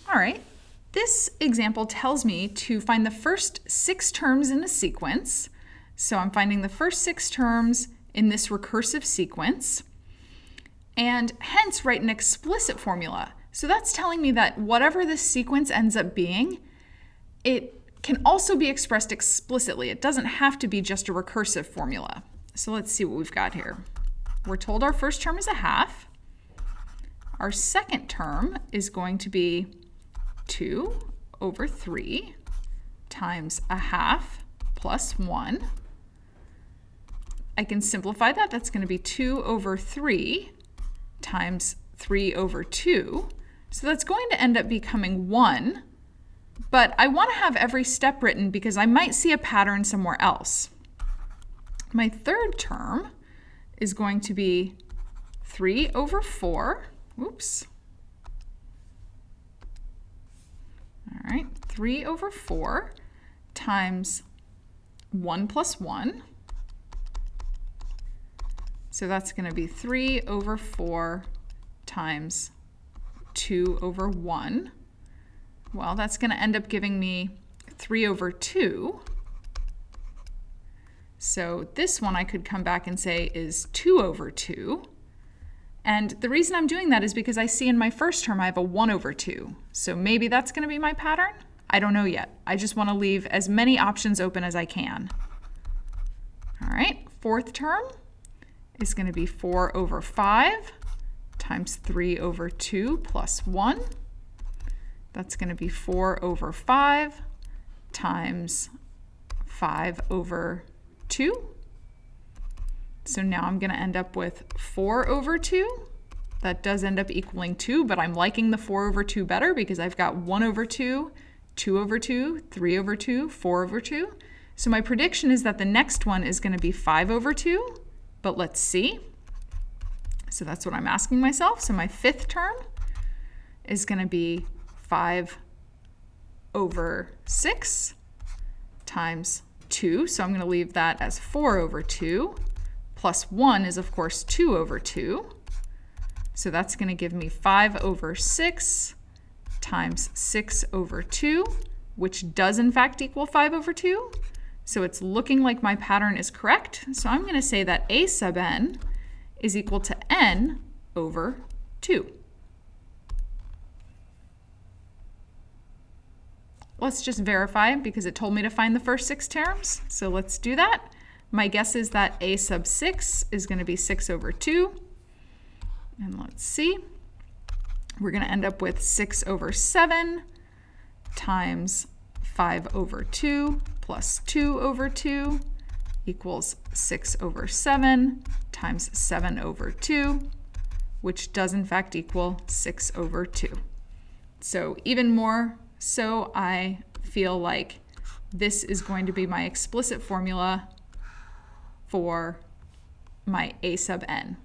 All right, this example tells me to find the first 6 terms in the sequence. So I'm finding the first 6 terms in this recursive sequence, and hence write an explicit formula. So that's telling me that whatever this sequence ends up being, it can also be expressed explicitly. It doesn't have to be just a recursive formula. So let's see what we've got here. We're told our first term is a half. Our second term is going to be 2 over 3 times a half plus 1. I can simplify that. That's going to be 2 over 3 times 3 over 2. So that's going to end up becoming 1. But I want to have every step written because I might see a pattern somewhere else. My third term is going to be 3 over 4. Oops. All right, 3 over 4 times 1 plus 1. So that's going to be 3 over 4 times 2 over 1. Well, that's going to end up giving me 3 over 2. So this one I could come back and say is 2 over 2. And the reason I'm doing that is because I see in my first term I have a 1 over 2. So maybe that's going to be my pattern? I don't know yet. I just want to leave as many options open as I can. All right, fourth term is going to be 4 over 5 times 3 over 2 plus 1. That's going to be 4 over 5 times 5 over 2. So now I'm going to end up with 4 over 2. That does end up equaling 2, but I'm liking the 4 over 2 better because I've got 1 over 2, 2 over 2, 3 over 2, 4 over 2. So my prediction is that the next one is going to be 5 over 2, but let's see. So that's what I'm asking myself. So my fifth term is going to be 5 over 6 times 2. So I'm going to leave that as 4 over 2. Plus 1 is, of course, 2 over 2. So that's going to give me 5 over 6 times 6 over 2, which does, in fact, equal 5 over 2. So it's looking like my pattern is correct. So I'm going to say that a sub n is equal to n over 2. Let's just verify because it told me to find the first 6 terms. So let's do that. My guess is that a sub 6 is going to be 6 over 2. And let's see. We're going to end up with 6 over 7 times 5 over 2 plus 2 over 2 equals 6 over 7 times 7 over 2, which does in fact equal 6 over 2. So even more so, I feel like this is going to be my explicit formula for my a sub n.